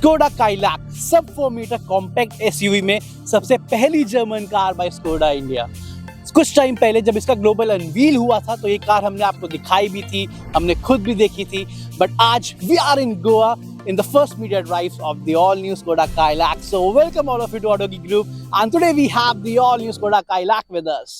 Skoda Kylaq सब 4 metre compact SUV में सबसे पहली German car by Skoda India. कुछ टाइम पहले जब इसका ग्लोबल अनवील हुआ था तो ये कार हमने आपको दिखाई भी थी, हमने खुद भी देखी थी। बट आज we are in Goa in the first media drives of the all new Skoda Kailak. So welcome all of you to Autogi Group, and today we have the all new Skoda Kailak with us.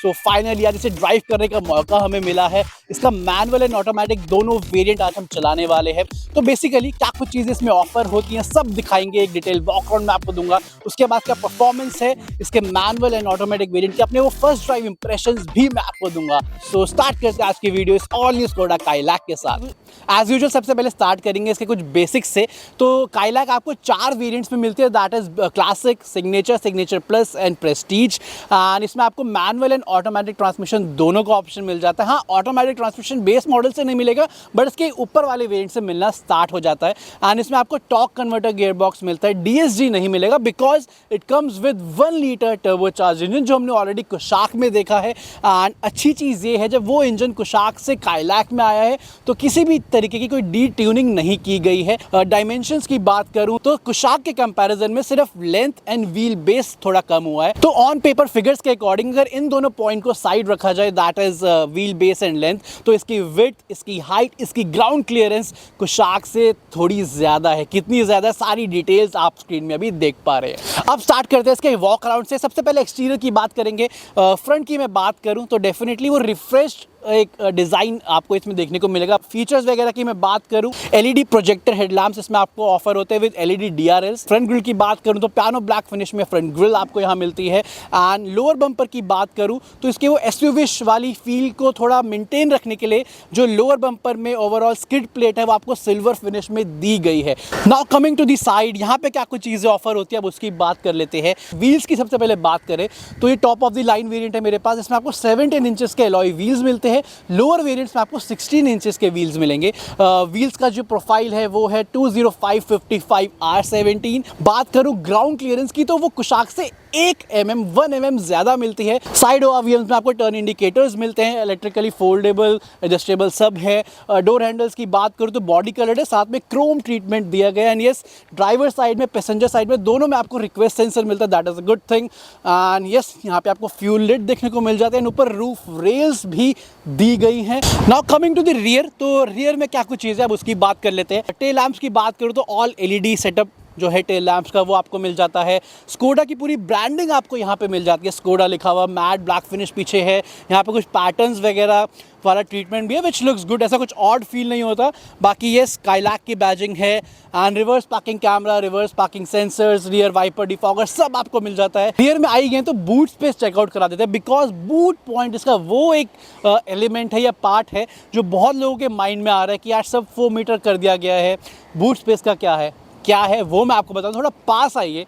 So finally आज इसे drive करने का मौका हमें मिला है। इसका manual and automatic दोनों वेरिएंट आज हम चलाने वाले हैं। तो बेसिकली क्या कुछ चीज़ें इसमें ऑफर होती हैं सब दिखाएंगे, एक डिटेल वॉकअराउंड में आपको दूंगा। उसके बाद क्या परफॉर्मेंस है इसके मैनुअल एंड ऑटोमेटिक वेरिएंट के, अपने वो फर्स्ट ड्राइव इंप्रेशंस भी मैं आपको दूंगा। सो स्टार्ट करते हैं आज की वीडियो इस ऑल न्यू स्कोडा काइलैक के साथ। एज यूजुअल सबसे पहले स्टार्ट करेंगे इसके कुछ बेसिक्स से। तो काइलैक आपको 4 वेरिएंट्स में मिलती है, that is classic, signature, signature plus and Prestige. And इसमें आपको मैनुअल एंड ऑटोमेटिक ट्रांसमिशन दोनों का ऑप्शन मिल जाता है। हाँ, ऑटोमेटिक ट्रांसमिशन बेस मॉडल से नहीं मिलेगा, बट इसके ऊपर वाले वेरिएंट से मिलना स्टार्ट हो जाता है। एंड इसमें आपको टॉर्क कन्वर्टर गियर बॉक्स मिलता है, डीएसजी नहीं मिलेगा because it comes with 1 litre turbocharge engine जो हमने ऑलरेडी कुशाक में देखा है। एंड अच्छी चीज़ ये है जब वो इंजन कुशाक से काइलैक में आया है तो किसी भी तरीके की कोई डी ट्यूनिंग नहीं की गई है। डायमेंशंस की बात करूं तो कुशाक के कंपैरिजन में सिर्फ लेंथ एंड व्हील बेस थोड़ा कम हुआ है। तो ऑन पेपर फिगर्स के अकॉर्डिंग अगर इन दोनों पॉइंट को साइड रखा जाए, that is wheel base and length, तो इसकी विड्थ, इसकी हाइट, इसकी ग्राउंड क्लियरेंस कुशाक से थोड़ी ज्यादा है। कितनी ज्यादा, सारी डिटेल्स आप स्क्रीन में अभी देख पा रहे हैं। अब स्टार्ट करते हैं इसके वॉक अराउंड से। सबसे पहले एक्सटीरियर की बात करेंगे। फ्रंट की मैं बात करूं तो डेफिनेटली वो रिफ्रेश्ड एक डिज़ाइन आपको इसमें देखने को मिलेगा। फीचर्स वगैरह की मैं बात करूं, एलईडी प्रोजेक्टर हेडलैम्प्स इसमें आपको ऑफर होते हैं with LED DRLs. Front grille की बात करूं तो पियानो ब्लैक फिनिश में फ्रंट ग्रिल आपको यहां मिलती है। एंड लोअर बम्पर की बात करूं तो इसके वो एसयूवीश वाली फील को थोड़ा मेंटेन रखने के लिए जो लोअर बम्पर में ओवरऑल स्किड प्लेट है वो आपको सिल्वर फिनिश में दी गई है। Now coming to the side, यहाँ पे क्या कुछ चीज़ें ऑफर होती है अब उसकी बात कर लेते हैं। व्हील्स की सबसे पहले बात करें तो ये top of the line variant है मेरे पास। इसमें आपको 17 इंचेस के अलॉय व्हील्स मिलते हैं। लोअर वेरिएंट्स में आपको 16 इंचेस के व्हील्स मिलेंगे। व्हील्स का जो प्रोफाइल है वो है 205/55 R17। बात करूं ग्राउंड क्लियरेंस की तो वो कुशाक से 1 mm ज्यादा मिलती है। साइड ओवीएम्स में आपको टर्न इंडिकेटर्स मिलते हैं, इलेक्ट्रिकली फोल्डेबल एडजस्टेबल सब है। डोर हैंडल्स की बात करूं तो बॉडी कलर है, साथ में क्रोम ट्रीटमेंट दिया गया है। एंड यस, ड्राइवर साइड में, पैसेंजर साइड में दोनों में आपको रिक्वेस्ट सेंसर मिलता है, that is a good thing. And yes, यहाँ पे आपको फ्यूल लिड देखने को मिल जाते हैं। ऊपर रूफ रेल्स भी दी गई हैं। Now coming to the rear, तो रियर में क्या कुछ चीज़ें अब उसकी बात कर लेते हैं। टेल लैंप्स की बात करूँ तो ऑल एलईडी सेटअप जो है टेल लैंप्स का वो आपको मिल जाता है। स्कोडा की पूरी ब्रांडिंग आपको यहाँ पे मिल जाती है, स्कोडा लिखा हुआ, मैट ब्लैक फिनिश पीछे है। यहाँ पे कुछ पैटर्न्स वगैरह वाला ट्रीटमेंट भी है विच लुक्स गुड, ऐसा कुछ ऑड फील नहीं होता। बाकी ये काइलैक की बैजिंग है। And reverse parking camera, reverse parking sensors, rear wiper defogger सब आपको मिल जाता है। रियर में आई गए तो बूट स्पेस चेकआउट करा देते हैं बिकॉज बूट पॉइंट इसका वो एक एलिमेंट है या पार्ट है जो बहुत लोगों के माइंड में आ रहा है कि यार सब 4 मीटर कर दिया गया है, बूट स्पेस का क्या है वो मैं आपको बताऊं। थोड़ा पास आइए,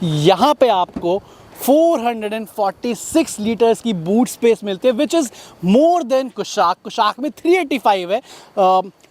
यहाँ पे आपको 446 लीटर्स की बूट स्पेस मिलती है which is more than Kushaq में 385 है।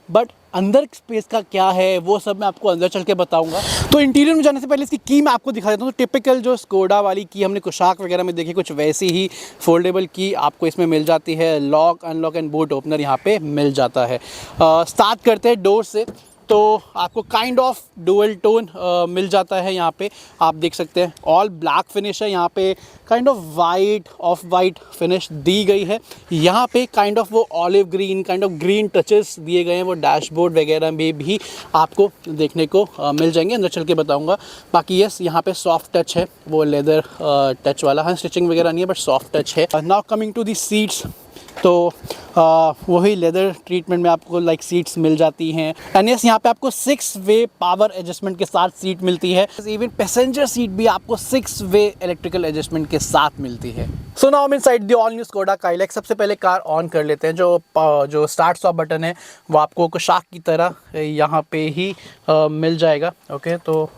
बट अंदर स्पेस का क्या है वो सब मैं आपको अंदर चल के बताऊंगा। तो इंटीरियर में जाने से पहले इसकी की मैं आपको दिखा देता हूँ। तो टिपिकल जो स्कोडा वाली की हमने कुशाक वगैरह में देखी, कुछ वैसी ही फोल्डेबल की आपको इसमें मिल जाती है। Lock, unlock and boot opener यहाँ पे मिल जाता है। स्टार्ट करते हैं डोर से, तो आपको काइंड ऑफ डुअल टोन मिल जाता है। यहाँ पे आप देख सकते हैं ऑल ब्लैक फिनिश है, यहाँ पे kind of white, off white finish दी गई है। यहाँ पे काइंड ऑफ वो olive green, kind of green touches दिए गए हैं, वो डैशबोर्ड वगैरह में भी आपको देखने को मिल जाएंगे, अंदर चल के बताऊँगा। बाकी यस, यहाँ पे सॉफ्ट टच है, वो लेदर टच वाला। हाँ, स्टिचिंग वगैरह नहीं है बट सॉफ्ट टच है। Now coming to the seats, तो वही लेदर ट्रीटमेंट में आपको लाइक सीट्स मिल जाती हैं। एंड यस, यहाँ पे आपको 6 वे पावर एडजस्टमेंट के साथ सीट मिलती है। इवन पैसेंजर सीट भी आपको 6 वे इलेक्ट्रिकल एडजस्टमेंट के साथ मिलती है। So now inside the all new Skoda Kylaq. सबसे पहले कार ऑन कर लेते हैं। जो स्टार्ट स्टॉप बटन है वो आपको कुशाक की तरह यहाँ पे ही मिल जाएगा। ओके, तो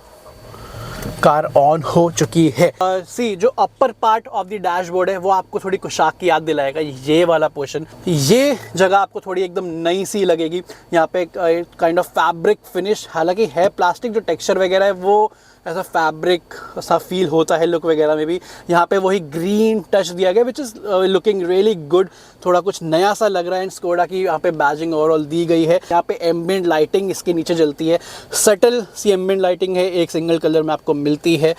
कार ऑन हो चुकी है। सी जो upper part of the dashboard है वो आपको थोड़ी कुशाक की याद दिलाएगा। ये वाला पोर्शन, ये जगह आपको थोड़ी एकदम नई सी लगेगी। यहाँ पे काइंड ऑफ फैब्रिक फिनिश, हालांकि है प्लास्टिक, जो टेक्सचर वगैरह है वो ऐसा फैब्रिक सा फील होता है लुक वगैरह में भी। यहाँ पे वही ग्रीन टच दिया गया which is looking really good, थोड़ा कुछ नया सा लग रहा है। एंड स्कोडा की यहाँ पे बैजिंग ओवरऑल दी गई है। यहाँ पे एम्बिएंट लाइटिंग इसके नीचे जलती है, सटल सी एम्बिएंट लाइटिंग है, एक सिंगल कलर में आपको मिलती है।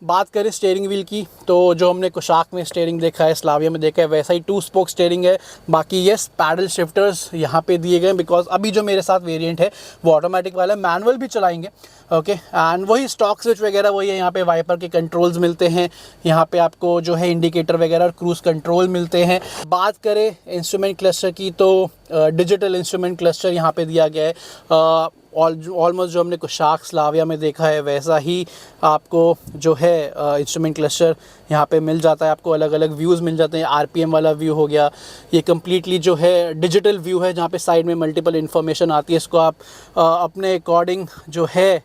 बात करें स्टीयरिंग व्हील की तो जो हमने कुशाक में स्टीयरिंग देखा है, स्लाविया में देखा है, वैसा ही 2 स्पोक स्टीयरिंग है। बाकी येस पैडल शिफ्टर्स यहाँ पे दिए गए बिकॉज अभी जो मेरे साथ वेरिएंट है वो ऑटोमेटिक वाला है, मैनुअल भी चलाएंगे। ओके एंड वही स्टॉक स्विच वगैरह वही है। यहाँ पे वाइपर के कंट्रोल्स मिलते हैं, यहाँ पे आपको जो है इंडिकेटर वगैरह और क्रूज़ कंट्रोल मिलते हैं। बात करें इंस्ट्रूमेंट क्लस्टर की तो डिजिटल इंस्ट्रूमेंट क्लस्टर यहाँ पे दिया गया है। ऑलमोस्ट जो हमने कुशाक स्लाविया में देखा है वैसा ही आपको जो है इंस्ट्रूमेंट क्लस्टर यहाँ पे मिल जाता है। आपको अलग अलग व्यूज़ मिल जाते हैं। आरपीएम वाला व्यू हो गया, ये कम्प्लीटली जो है डिजिटल व्यू है जहाँ पे साइड में मल्टीपल इन्फॉर्मेशन आती है। इसको आप अपने अकॉर्डिंग जो है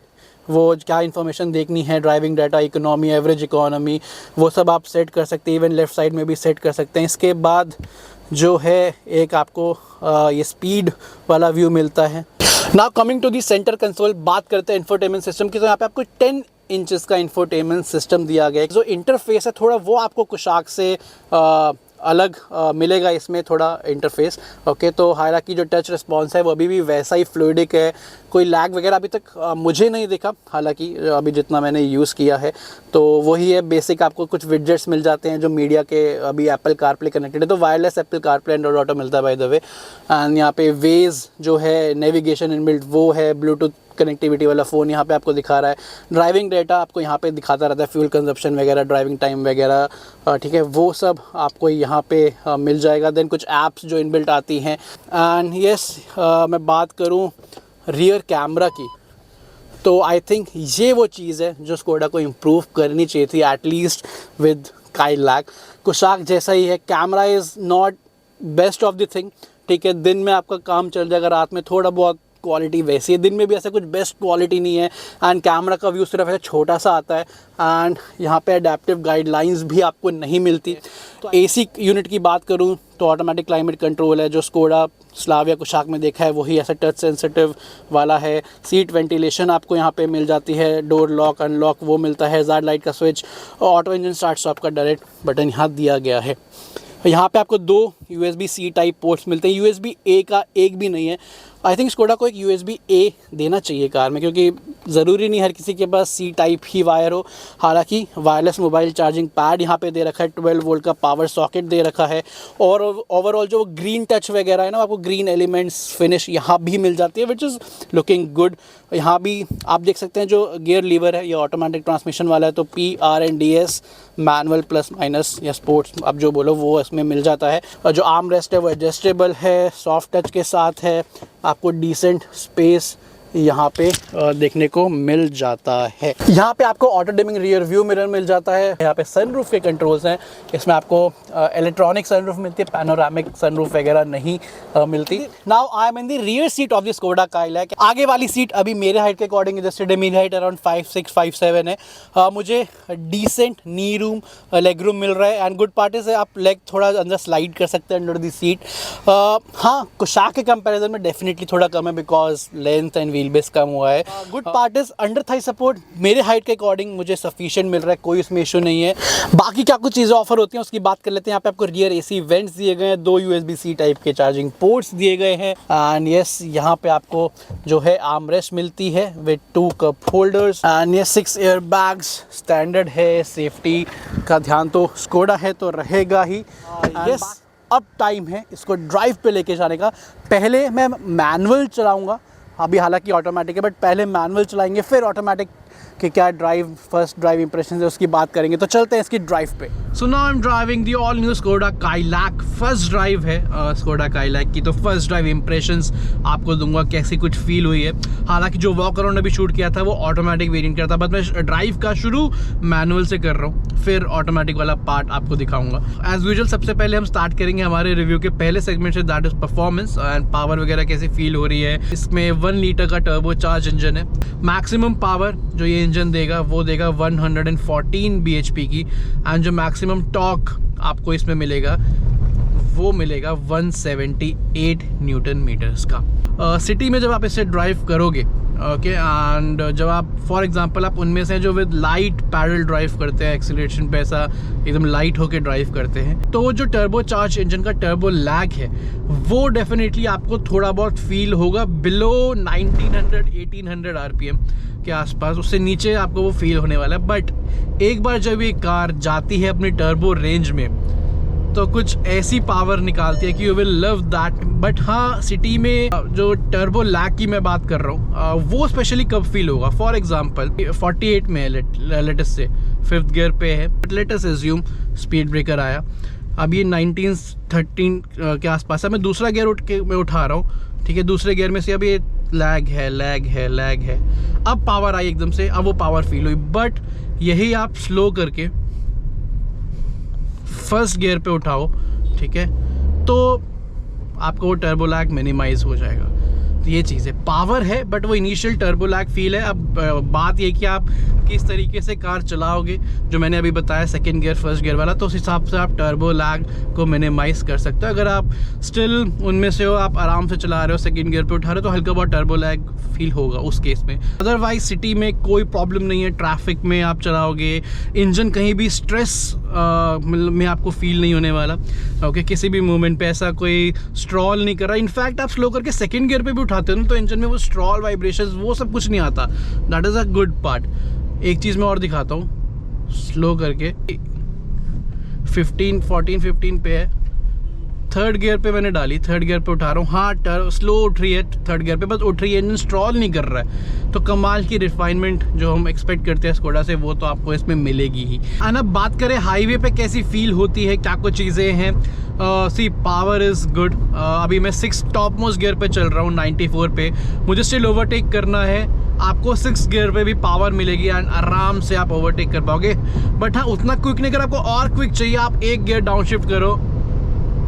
वो क्या इन्फॉर्मेशन देखनी है, driving data, economy, average economy, वो सब आप सेट कर सकते हैं। इवन लेफ़्ट साइड में भी सेट कर सकते हैं। इसके बाद जो है एक आपको ये स्पीड वाला व्यू मिलता है। Now coming to the centre console, बात करते हैं इंफोटेनमेंट सिस्टम की। तो यहाँ पे आपको 10 इंचेस का इंफोटेनमेंट सिस्टम दिया गया है। जो इंटरफेस है थोड़ा वो आपको कुशाक से अलग मिलेगा इसमें थोड़ा इंटरफेस। ओके तो हालांकि जो टच रिस्पॉन्स है वो अभी भी वैसा ही फ्लूइडिक है, कोई लैग वगैरह अभी तक मुझे नहीं दिखा, हालांकि अभी जितना मैंने यूज़ किया है तो वही है बेसिक। आपको कुछ विडजेट्स मिल जाते हैं जो मीडिया के, अभी एप्पल कारप्ले कनेक्टेड है तो wireless Apple CarPlay Android auto मिलता है बाय द वे। एंड यहाँ पे वेज जो है नेविगेशन इनबिल्ट वो है, ब्लूटूथ कनेक्टिविटी वाला फ़ोन यहाँ पे आपको दिखा रहा है। ड्राइविंग डेटा आपको यहाँ पे दिखाता रहता है, फ्यूल कंजप्शन वगैरह, ड्राइविंग टाइम वगैरह, ठीक है, वो सब आपको यहाँ पे मिल जाएगा। देन कुछ ऐप्स जो इनबिल्ट आती हैं। एंड येस मैं बात करूँ रियर कैमरा की तो आई थिंक ये वो चीज़ है जो स्कोडा को इम्प्रूव करनी चाहिए थी, एटलीस्ट विद काइलैक। कुशाक जैसा ही है, camera is not best of the thing, ठीक है, दिन में आपका काम चल जाएगा, रात में थोड़ा बहुत क्वालिटी वैसी है, दिन में भी ऐसा कुछ बेस्ट क्वालिटी नहीं है। एंड कैमरा का व्यू सिर्फ ऐसा छोटा सा आता है। एंड यहाँ पे अडेप्टिव गाइडलाइंस भी आपको नहीं मिलती। तो एसी यूनिट की बात करूँ तो ऑटोमेटिक क्लाइमेट कंट्रोल है, जो स्कोडा स्लाविया कुशाक में देखा है वही ऐसा टच सेंसिटिव वाला है। सीट वेंटिलेशन आपको यहाँ पे मिल जाती है, डोर लॉक अनलॉक वो मिलता है, हैज़ार्ड लाइट का switch, auto engine start stop का डायरेक्ट बटन यहाँ दिया गया है। यहाँ पे आपको 2 USB-C टाइप पोर्ट्स मिलते हैं, USB-A का एक भी नहीं है। आई थिंक स्कोडा को एक USB-A देना चाहिए कार में, क्योंकि ज़रूरी नहीं हर किसी के पास C टाइप ही वायर हो। हालांकि वायरलेस मोबाइल चार्जिंग पैड यहाँ पे दे रखा है, 12 वोल्ट का पावर सॉकेट दे रखा है, और ओवरऑल जो ग्रीन टच वगैरह है ना, आपको ग्रीन एलिमेंट्स फिनिश यहाँ भी मिल जाती है विच इज़ लुकिंग गुड। यहाँ भी आप देख सकते हैं जो गियर लीवर है ये ऑटोमेटिक ट्रांसमिशन वाला है, तो PRNDS मैनुअल प्लस माइनस या स्पोर्ट्स आप जो बोलो वो इसमें मिल जाता है। और जो आर्म रेस्ट है वो एडजस्टेबल है, सॉफ्ट टच के साथ है, आपको डिसेंट स्पेस यहाँ पे देखने को मिल जाता है। यहाँ पे आपको auto dimming rear view mirror मिल जाता है। यहाँ पे सनरूफ के कंट्रोल्स हैं, इसमें आपको इलेक्ट्रॉनिक सनरूफ मिलती है, पैनोरामिक सनरूफ वगैरह नहीं मिलती। Now I am in the rear seat of the Skoda Kylaq. आगे वाली सीट अभी मेरे हाइट के अकॉर्डिंग एडजस्टेड है, मेरी हाइट अराउंड 5'6", 5'7" है। मुझे decent knee room, leg room मिल रहा है। एंड गुड पार्ट इज आप लेग थोड़ा अंदर स्लाइड कर सकते हैं अंडर द सीट। हाँ, कुशाक के कंपेरिजन में डेफिनेटली थोड़ा कम है because length and wheel base कम हुआ है। Good part is under thigh support मेरे हाइट के अकॉर्डिंग मुझे सफिशिएंट मिल रहा है, कोई इसमें इशू नहीं है। बाकी क्या कुछ चीज़ें ऑफर होती हैं उसकी बात कर लेते हैं। यहाँ पे आपको रियर AC वेंट्स दिए गए हैं, 2 USB-C टाइप के चार्जिंग पोर्ट्स दिए गए हैं। एंड यस यहाँ पे आपको जो है आर्म रेस्ट मिलती है विद 2 कप होल्डर्स। एंड ये 6 एयर बैग्स स्टैंडर्ड है। सेफ्टी का ध्यान तो स्कोडा है तो रहेगा ही। यस अब टाइम है इसको ड्राइव पे लेके जाने का। पहले मैं मैनुअल चलाऊंगा, अभी हालांकि ऑटोमेटिक है, बट पहले मैनुअल चलाएंगे फिर ऑटोमेटिक कि क्या ड्राइव फर्स्ट ड्राइव इंप्रेशन है उसकी बात करेंगे। तो चलते हैं इसकी ड्राइव पे। So now I am driving the all new Skoda Kylaq. First drive है स्कोडा काइलैक की, तो फर्स्ट ड्राइव इंप्रेशंस आपको दूंगा कैसी कुछ फील हुई है। हालांकि जो वॉक अराउंड अभी शूट किया था वो ऑटोमेटिक वेरिएंट का था, बट मैं ड्राइव का शुरू मैनुअल से कर रहा हूँ, फिर ऑटोमेटिक वाला पार्ट आपको दिखाऊंगा। एज यूजुअल सबसे पहले हम स्टार्ट करेंगे हमारे रिव्यू के पहले सेगमेंट से, that is performance and power वगैरह कैसी फील हो रही है। इसमें 1 लीटर का टर्बो चार्ज इंजन है। मैक्सिमम पावर जो ये इंजन देगा वो देगा 114 bhp की। एंड जो मैक्सिमम टॉर्क आपको इसमें मिलेगा वो मिलेगा 178 न्यूटन मीटर्स का। सिटी में जब आप इसे ड्राइव करोगे ओके एंड जब आप फॉर एग्जांपल आप उनमें से जो विद लाइट पैडल ड्राइव करते हैं, एक्सीलरेशन पे ऐसा एकदम लाइट होके ड्राइव करते हैं, तो वो जो टर्बो चार्ज इंजन का टर्बो लैग है वो डेफिनेटली आपको थोड़ा बहुत फील होगा बिलो 1900-1800 आरपीएम के आसपास, उससे नीचे आपको वो फील होने वाला है। बट एक बार जब ये कार जाती है अपनी टर्बो रेंज में तो कुछ ऐसी पावर निकालती है कि you will love that. But हाँ, सिटी में जो टर्बो लैग की मैं बात कर रहा हूँ वो स्पेशली कब फील होगा, फॉर एग्जांपल 48 में लेटेस्ट से 5th गियर पे है, but latest assume speed breaker आया, अब ये 1913 के आसपास है, मैं दूसरा गियर मैं उठा रहा हूँ, ठीक है, दूसरे गियर में से अब ये लैग है, अब पावर आई एकदम से, अब वो पावर फील हुई। बट यही आप स्लो करके फर्स्ट गियर पे उठाओ, ठीक है, तो आपको वो टर्बो लैग मिनिमाइज हो जाएगा। तो ये चीज़ है, पावर है बट वो इनिशियल टर्बो लैग फील है। अब बात ये कि आप किस तरीके से कार चलाओगे, जो मैंने अभी बताया 2nd गियर 1st गियर वाला, तो उस हिसाब से आप टर्बो लैग को मिनिमाइज कर सकते हो। अगर आप स्टिल उनमें से हो, आप आराम से चला रहे हो, 2nd गियर पे उठा रहे हो, तो हल्का बहुत टर्बो लैग फील होगा उस केस में। अदरवाइज सिटी में कोई प्रॉब्लम नहीं है, ट्रैफिक में आप चलाओगे, इंजन कहीं भी स्ट्रेस में आपको फील नहीं होने वाला। ओके, किसी भी मोमेंट पे ऐसा कोई स्ट्रॉल नहीं कर रहा। इनफैक्ट आप स्लो करके 2nd गियर पे भी उठाते हो ना, तो इंजन में वो स्ट्रॉल वाइब्रेशंस वो सब कुछ नहीं आता। That is a good part. एक चीज़ मैं और दिखाता हूँ, स्लो करके 15 पे है, 3rd गियर पे मैंने डाली, 3rd गियर पे उठा रहा हूँ, हाँ स्लो उठ रही है 3rd गियर पे, बस उठ रही है, इंजन स्ट्रॉल नहीं कर रहा है। तो कमाल की रिफाइनमेंट जो हम एक्सपेक्ट करते हैं स्कोडा से, वो तो आपको इसमें मिलेगी ही। एंड अब बात करें हाईवे पे कैसी फील होती है, क्या कुछ चीज़ें हैं। सी पावर इज़ गुड। अभी मैं 6 टॉप मोस्ट गियर पे चल रहा हूँ 94 पे, मुझे स्टिल ओवरटेक करना है। आपको 6 गियर पे भी पावर मिलेगी एंड आराम से आप ओवरटेक कर पाओगे। बट हाँ, उतना क्विक नहीं, अगर आपको और क्विक चाहिए आप 1 गियर डाउन शिफ्ट करो,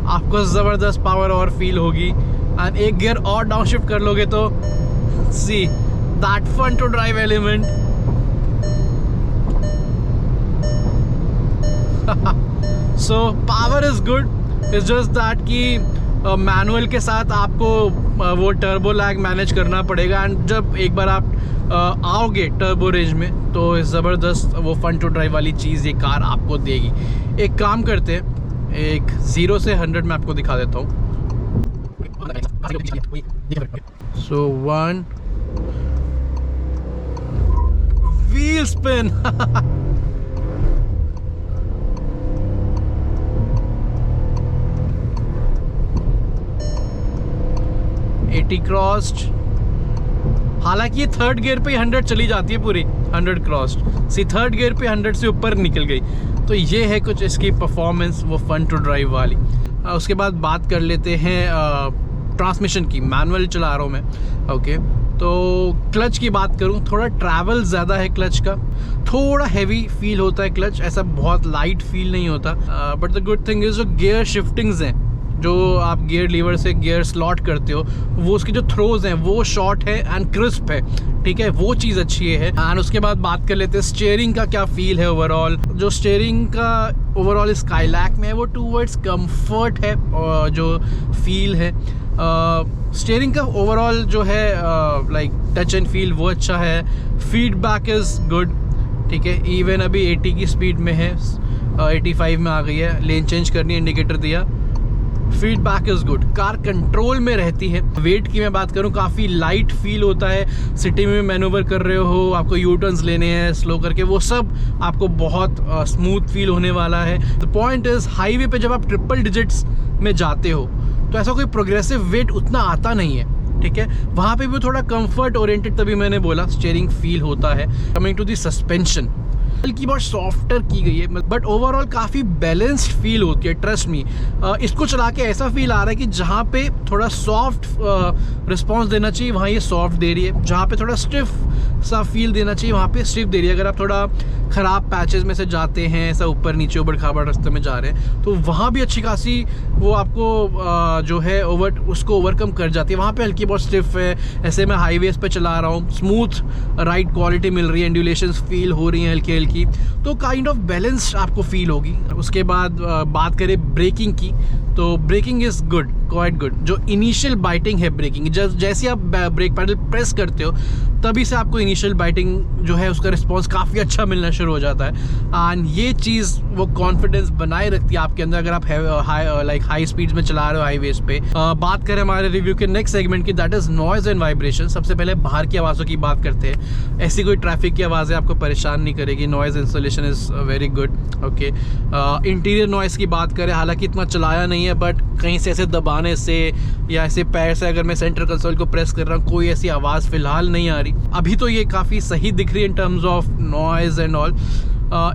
आपको ज़बरदस्त पावर और फील होगी। एंड 1 गियर और डाउन शिफ्ट कर लोगे तो see that fun to drive element. So power is good, it's just that कि मैनुअल के साथ आपको वो टर्बो लैग मैनेज करना पड़ेगा। एंड जब एक बार आप आओगे टर्बो रेंज में, तो ज़बरदस्त वो फन टू ड्राइव वाली चीज़ ये कार आपको देगी। एक काम करते हैं, एक 0 से 100 में आपको दिखा देता हूँ। सो 1 व्हील स्पिन। 80 क्रॉस्ड। हालांकि ये 3rd गियर पे 100 चली जाती है पूरी, 100 क्रॉस्ड सी 3rd गियर पे 100 से ऊपर निकल गई। तो ये है कुछ इसकी परफॉर्मेंस, वो फन टू ड्राइव वाली। उसके बाद बात कर लेते हैं ट्रांसमिशन की। मैनुअल चला रहा हूँ मैं, ओके। तो क्लच की बात करूँ, थोड़ा ट्रैवल ज़्यादा है क्लच का, थोड़ा हैवी फील होता है क्लच, ऐसा बहुत लाइट फील नहीं होता। But the good thing is जो गियर शिफ्टिंग्स हैं, जो आप गियर लीवर से गियर स्लॉट करते हो, वो उसकी जो थ्रोज हैं वो शॉर्ट है एंड क्रिस्प है, ठीक है, वो चीज़ अच्छी है। एंड उसके बाद बात कर लेते हैं स्टीयरिंग का क्या फील है ओवरऑल। जो स्टीयरिंग का ओवरऑल स्काईलैक में है वो टूवर्ड्स कंफर्ट है, और जो फील है स्टीयरिंग का ओवरऑल जो है लाइक टच एंड फील वो अच्छा है। फीडबैक इज़ गुड, ठीक है, इवन अभी 80 की स्पीड में है, 85 में आ गई है, लेन चेंज करनी, इंडिकेटर दिया, feedback is good, car control में रहती है। वेट की मैं बात करूँ, काफ़ी लाइट फील होता है। सिटी में मैनूवर कर रहे हो, आपको यू टर्न्स लेने हैं स्लो करके, वो सब आपको बहुत स्मूथ फील होने वाला है। द पॉइंट इज़ हाईवे पे जब आप ट्रिपल डिजिट्स में जाते हो तो ऐसा कोई प्रोग्रेसिव वेट उतना आता नहीं है, ठीक है, वहाँ पे भी थोड़ा कंफर्ट ओरिएंटेड, तभी मैंने बोला स्टीयरिंग फील होता है। कमिंग टू दी सस्पेंशन, की बहुत सॉफ्टर की गई है, बट ओवरऑल काफ़ी बैलेंस्ड फील होती है। ट्रस्ट मी, इसको चला के ऐसा फील आ रहा है कि जहाँ पे थोड़ा सॉफ्ट रिस्पांस देना चाहिए वहाँ ये सॉफ्ट दे रही है, जहाँ पे थोड़ा स्टिफ सा फील देना चाहिए वहाँ पे स्टिफ दे रही है। अगर आप थोड़ा ख़राब पैचेस में से जाते हैं, ऐसा ऊपर नीचे उबड़ खाबड़ रास्ते में जा रहे हैं, तो वहाँ भी अच्छी खासी वो आपको जो है उसको ओवरकम कर जाती है। वहाँ पे हल्की बहुत स्टिफ है। ऐसे मैं हाईवेज पे चला रहा हूँ, स्मूथ राइड क्वालिटी मिल रही है, इंड्यूलेशंस फील हो रही हैं हल्की हल्की, तो काइंड ऑफ बैलेंस आपको फील होगी। उसके बाद बात करें ब्रेकिंग की, तो breaking is good, quite good. जो इनिशियल बाइटिंग है ब्रेकिंग, जैसे आप ब्रेक पैडल प्रेस करते हो तभी से आपको इनिशियल बाइटिंग जो है उसका रिस्पॉन्स काफ़ी अच्छा मिलना शुरू हो जाता है। एंड ये चीज़ वो कॉन्फिडेंस बनाए रखती है आपके अंदर अगर आप हाई स्पीड्स में चला रहे हो हाईवेज पे। बात करें हमारे रिव्यू के नेक्स्ट सेगमेंट की, that is noise and vibration. सबसे पहले बाहर की आवाज़ों की बात करते हैं। ऐसी कोई ट्रैफिक की आवाज़ें आपको परेशान नहीं करेगी, noise insulation is very good. Okay, interior noise की बात करें, हालांकि इतना चलाया नहीं है बट कहीं से ऐसे दबाने से या ऐसे पैर से अगर मैं सेंटर कंसोल को प्रेस कर रहा हूँ कोई ऐसी आवाज़ फ़िलहाल नहीं आ रही अभी। तो ये काफ़ी सही दिख रही है in terms of noise and all.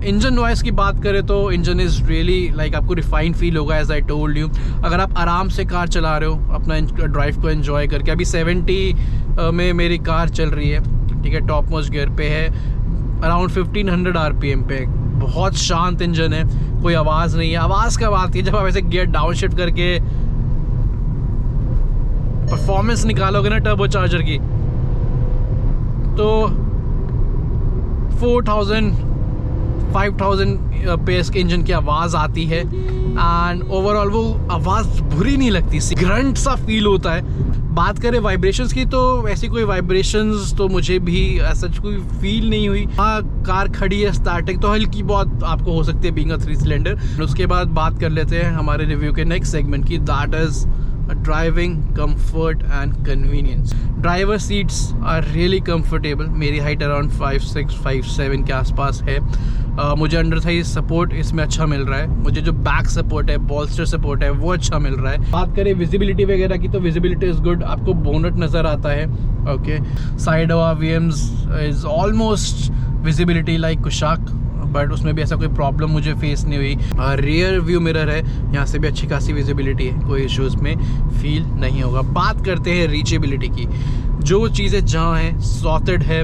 Engine noise की बात करें तो इंजन इज़ रियली लाइक आपको रिफाइंड फील होगा एज आई टोल्ड यू। अगर आप आराम से कार चला रहे हो अपना ड्राइव को एंजॉय करके। अभी 70 में मेरी कार चल रही है, ठीक है, टॉप मोस्ट गियर पे है, अराउंड 1500 RPM पे। बहुत शांत इंजन है, कोई आवाज़ नहीं है। आवाज़ कब आती है? जब आप ऐसे गियर डाउन शिफ्ट करके परफॉर्मेंस निकालोगे ना टर्बो चार्जर की, तो 4000-5000 पेस के इंजन की आवाज़ आती है। एंड ओवरऑल वो आवाज़ बुरी नहीं लगती, ग्रंट सा फील होता है। बात करें वाइब्रेशंस की तो ऐसी कोई वाइब्रेशंस तो मुझे भी ऐसा कोई फील नहीं हुई। हाँ, कार खड़ी है स्टार्टिंग तो हल्की बहुत आपको हो सकती है बीइंग अ 3 सिलेंडर। उसके बाद बात कर लेते हैं हमारे रिव्यू के नेक्स्ट सेगमेंट की, that is driving comfort and convenience. Driver seats are really comfortable. मेरी हाइट अराउंड 5'6", 5'7" के आसपास है। मुझे अंडर थाई सपोर्ट इसमें अच्छा मिल रहा है। मुझे जो बैक सपोर्ट है, बॉल्स्टर सपोर्ट है, वो अच्छा मिल रहा है। बात करें विजिबिलिटी वगैरह की तो विजिबिलिटी इज़ गुड। आपको बोनट नज़र आता है, okay. Side of VMs is almost visibility like Kushaq, but उसमें भी ऐसा कोई प्रॉब्लम मुझे फेस नहीं हुई। रियर व्यू मिरर है, यहाँ से भी अच्छी खासी विजिबिलिटी है, कोई इश्यूज़ में फील नहीं होगा। बात करते हैं रीचेबिलिटी की। जो चीज़ें जहाँ हैं सॉर्टेड है,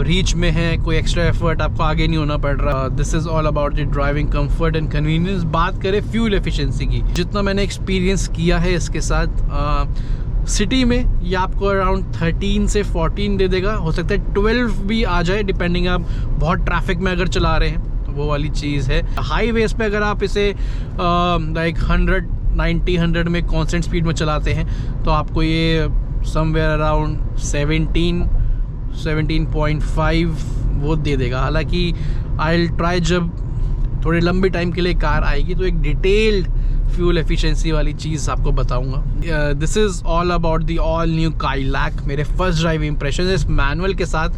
रीच में है, कोई एक्स्ट्रा एफर्ट आपको आगे नहीं होना पड़ रहा। This is all about the driving comfort and convenience. बात करें फ्यूल एफिशिएंसी की, जितना मैंने एक्सपीरियंस किया है इसके साथ, सिटी में ये आपको अराउंड 13 से 14 दे देगा, हो सकता है 12 भी आ जाए डिपेंडिंग आप बहुत ट्रैफिक में अगर चला रहे हैं तो वो वाली चीज़ है। हाईवेज पे अगर आप इसे लाइक 190-100 में कांस्टेंट स्पीड में चलाते हैं तो आपको ये समवेयर अराउंड 17.5 वो दे देगा। हालांकि आई विल ट्राई जब थोड़े लंबे टाइम के लिए कार आएगी तो एक डिटेल्ड फ्यूल एफिशिएंसी वाली चीज़ आपको बताऊंगा। This is all about the all new Kylaq. मेरे फर्स्ट ड्राइव इंप्रेशन इस मैनुअल के साथ।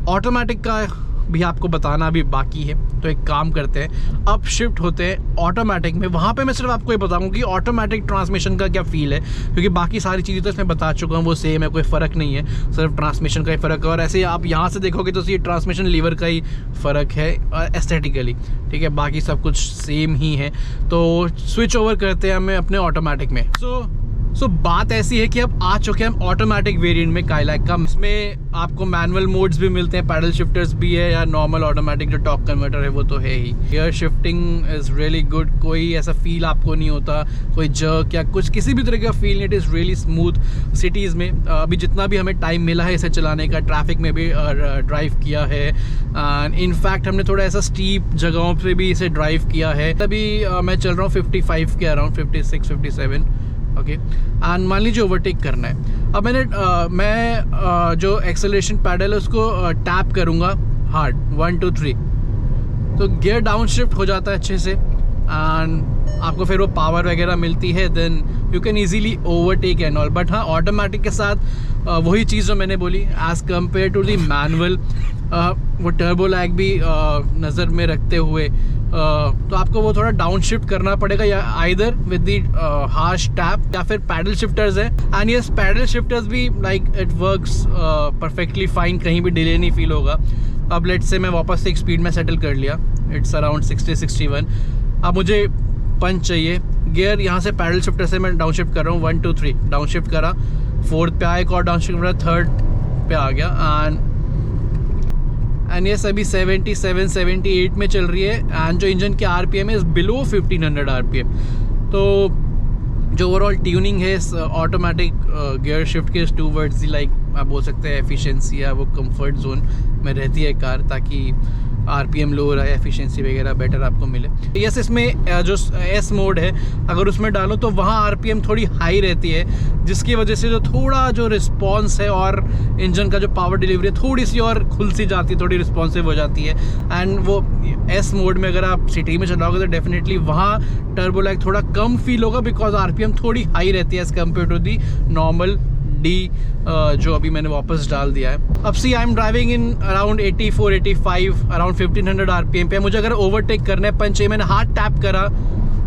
ऑटोमेटिक का भी आपको बताना अभी बाकी है, तो एक काम करते हैं, अब शिफ्ट होते हैं ऑटोमेटिक में। वहाँ पे मैं सिर्फ आपको ये बताऊंगा कि ऑटोमेटिक ट्रांसमिशन का क्या फ़ील है, क्योंकि बाकी सारी चीज़ें तो इसमें बता चुका हूँ, वो सेम है, कोई फ़र्क नहीं है, सिर्फ ट्रांसमिशन का ही फ़र्क है। और ऐसे आप यहाँ से देखोगे तो ये ट्रांसमिशन लीवर का ही फ़र्क है एस्थेटिकली, ठीक है, बाकी सब कुछ सेम ही है। तो स्विच ओवर करते हैं हमें अपने ऑटोमेटिक में। सो बात ऐसी है कि अब आ चुके हैं हम ऑटोमेटिक वेरिएंट में काइलैक का। इसमें आपको मैनुअल मोड्स भी मिलते हैं, पैडल शिफ्टर्स भी है, या नॉर्मल ऑटोमेटिक जो टॉर्क कन्वर्टर है वो तो है ही। Gear shifting is really good, कोई ऐसा फील आपको नहीं होता, कोई जर्क या कुछ किसी भी तरह का फील नहीं। It is really smooth. Cities में अभी जितना भी हमें टाइम मिला है इसे चलाने का, ट्रैफिक में भी ड्राइव किया है। इनफैक्ट हमने थोड़ा ऐसा स्टीप जगहों पर भी इसे ड्राइव किया है। तभी मैं चल रहा हूँ 55 के अराउंड, 56-57, ओके। एंड मान लीजिए ओवरटेक करना है। अब मैं जो एक्सेलरेशन पैडल है उसको टैप करूँगा हार्ड, 1 2 3, तो गियर डाउन शिफ्ट हो जाता है अच्छे से एंड आपको फिर वो पावर वगैरह मिलती है, then you can easily overtake and all. But हाँ, ऑटोमेटिक के साथ वही चीज़ जो मैंने बोली, as compare to the manual, वो टर्बो लैग भी नज़र में रखते हुए तो आपको वो थोड़ा डाउन शिफ्ट करना पड़ेगा, या either with the harsh tap, या फिर पैडल शिफ्टर्स है। एंड यस, पैडल शिफ्टर्स भी like it works perfectly fine, कहीं भी डिले नहीं फील होगा। अब लेट्स से मैं वापस से एक स्पीड में सेटल कर लिया, इट्स अराउंड 60-61। अब मुझे पंच चाहिए, गियर यहाँ से पैडल शिफ्टर से मैं डाउन शिफ्ट कर रहा हूँ, 1 2 3 डाउन शिफ्ट करा, 4th पे आया, एक और डाउन शिफ्ट करा, 3rd पे आ गया। एंड ये सभी 77-78 में चल रही है। एंड जो इंजन के RPM है इज़ बिलो 1500 RPM। तो जो ओवरऑल ट्यूनिंग है इस ऑटोमेटिक गियर शिफ्ट के टूवर्ड्स दी, लाइक आप बोल सकते हैं एफिशिएंसी या वो कंफर्ट जोन में रहती है कार, ताकि आरपीएम लो रहा है, एफिशिएंसी वगैरह बेटर आपको मिले। यस, इसमें जो एस मोड है अगर उसमें डालो तो वहाँ आरपीएम थोड़ी हाई रहती है, जिसकी वजह से जो थोड़ा जो रिस्पॉन्स है और इंजन का जो पावर डिलीवरी है थोड़ी सी और खुल सी जाती है, थोड़ी रिस्पॉन्सिव हो जाती है। एंड वो एस मोड में अगर आप सिटी में चलाओगे तो डेफिनेटली वहाँ टर्बो लैग थोड़ा कम फील होगा, बिकॉज आरपीएम थोड़ी हाई रहती है as compare to the normal D जो अभी मैंने वापस डाल दिया है। अब see I am driving in around 84-85 around 1500 RPM पे। मुझे अगर ओवरटेक करना है पंच, मैंने हाथ टैप करा,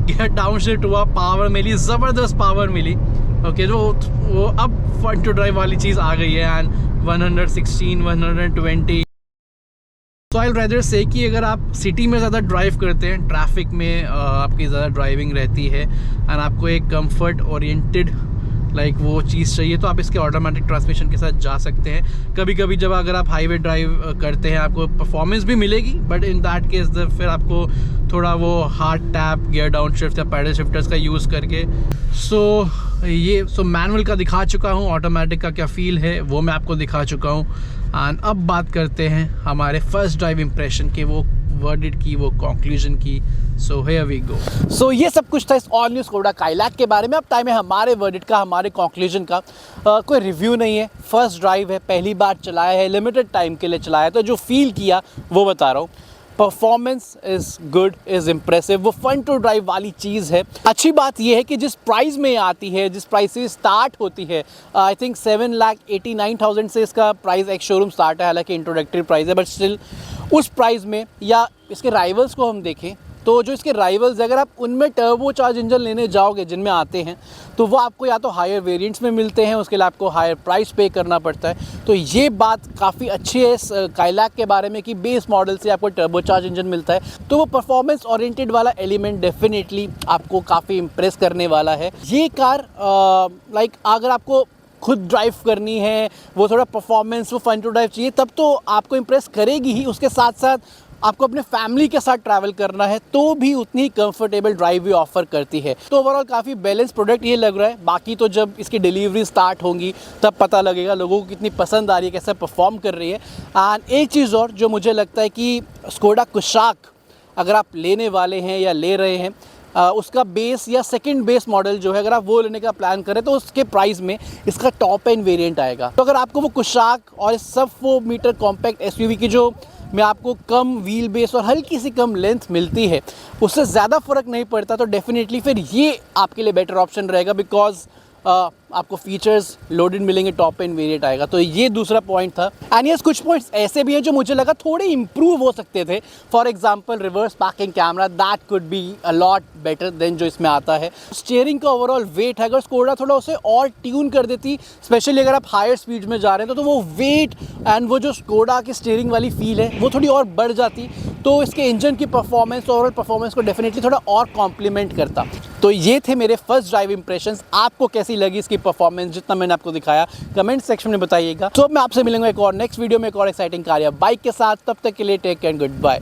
गियर डाउन शिफ्ट हुआ, पावर मिली, ज़बरदस्त पावर मिली। ओके, जो वो अब फन टू ड्राइव वाली चीज़ आ गई है। एंड 116, 120। सो आई रेदर से कि अगर आप सिटी में ज़्यादा ड्राइव करते हैं, ट्रैफिक में आपकी ज़्यादा ड्राइविंग रहती है एंड आपको एक कंफर्ट ओरिएंटेड लाइक वो चीज़ चाहिए, तो आप इसके ऑटोमेटिक ट्रांसमिशन के साथ जा सकते हैं। कभी कभी जब अगर आप हाईवे ड्राइव करते हैं आपको परफॉर्मेंस भी मिलेगी, बट इन दैट केस फिर आपको थोड़ा वो hard tap, gear down shift या पैडल शिफ्टर्स का यूज़ करके। सो मैनुअल का दिखा चुका हूँ, ऑटोमेटिक का क्या फ़ील है वो मैं आपको दिखा चुका हूँ। एंड अब बात करते हैं हमारे फर्स्ट ड्राइव इम्प्रेशन के, वो वर्डिट की, वो कंक्लूजन की। So here we go. सो ये सब कुछ था इस ऑल न्यू स्कोडा काइलैक के बारे में। अब टाइम है हमारे वर्डिट का, हमारे कंक्लूजन का। कोई रिव्यू नहीं है, फर्स्ट ड्राइव है, पहली बार चलाया है, लिमिटेड टाइम के लिए चलाया है, तो जो फील किया वो बता रहा हूँ। Performance is good, is impressive, वो फन टू ड्राइव वाली चीज़ है। अच्छी बात ये है कि जिस प्राइस में आती है, जिस प्राइस से स्टार्ट होती है, आई थिंक 7,89,000 से इसका प्राइस एक शोरूम स्टार्ट है, हालांकि इंट्रोडक्टरी प्राइस है, बट स्टिल उस प्राइस में, या इसके राइवल्स को हम देखें तो जो इसके राइवल्स, अगर आप उनमें टर्बो चार्ज इंजन लेने जाओगे जिनमें आते हैं, तो वो आपको या तो हायर वेरिएंट्स में मिलते हैं, उसके लिए आपको हायर प्राइस पे करना पड़ता है। तो ये बात काफ़ी अच्छी है इस काइलैक के बारे में कि बेस मॉडल से आपको टर्बो चार्ज इंजन मिलता है, तो वो परफॉर्मेंस ओरिएंटेड वाला एलिमेंट डेफिनेटली आपको काफ़ी इम्प्रेस करने वाला है। ये कार लाइक अगर आपको खुद ड्राइव करनी है, वो थोड़ा परफॉर्मेंस, वो फन टू ड्राइव चाहिए, तब तो आपको इम्प्रेस करेगी ही। उसके साथ साथ आपको अपने फैमिली के साथ ट्रैवल करना है तो भी उतनी ही कंफर्टेबल ड्राइव भी ऑफर करती है। तो ओवरऑल काफ़ी बैलेंस प्रोडक्ट ये लग रहा है। बाकी तो जब इसकी डिलीवरी स्टार्ट होंगी तब पता लगेगा लोगों को कितनी पसंद आ रही है, कैसे परफॉर्म कर रही है। एंड एक चीज़ और जो मुझे लगता है कि स्कोडा कुशाक अगर आप लेने वाले हैं या ले रहे हैं, उसका बेस या सेकंड बेस मॉडल जो है अगर आप वो लेने का प्लान करें तो उसके प्राइस में इसका टॉप एंड वेरिएंट आएगा। तो अगर आपको वो कुशाक और इस सब 4 मीटर कॉम्पैक्ट एसयूवी की जो में आपको कम व्हील बेस और हल्की सी कम लेंथ मिलती है, उससे ज़्यादा फ़र्क नहीं पड़ता, तो डेफिनेटली फिर ये आपके लिए बेटर ऑप्शन रहेगा, बिकॉज आपको फीचर्स लोडेड मिलेंगे, टॉप एंड वेरिएंट आएगा। तो ये दूसरा पॉइंट था। एंड यस, कुछ पॉइंट्स ऐसे भी हैं जो मुझे लगा थोड़े इंप्रूव हो सकते थे। For example reverse parking camera, that could be a lot better than जो इसमें आता है। स्टीयरिंग का ओवरऑल वेट है, अगर स्कोडा थोड़ा उसे और ट्यून कर देती, स्पेशली अगर आप हायर स्पीड में जा रहे हैं तो वो वेट एंड वो जो स्कोडा की स्टीयरिंग वाली फील है वो थोड़ी और बढ़ जाती, तो इसके इंजन की परफॉर्मेंस, ओवरऑल परफॉर्मेंस को डेफिनेटली थोड़ा और कॉम्प्लीमेंट करता। तो ये थे मेरे फर्स्ट ड्राइव इंप्रेशंस। आपको कैसी लगी इसकी परफॉर्मेंस, जितना मैंने आपको दिखाया कमेंट सेक्शन में बताइएगा। तो मैं आपसे मिलूंगा एक और नेक्स्ट वीडियो में एक और एक्साइटिंग कार या बाइक के साथ। तब तक के लिए take care and good bye.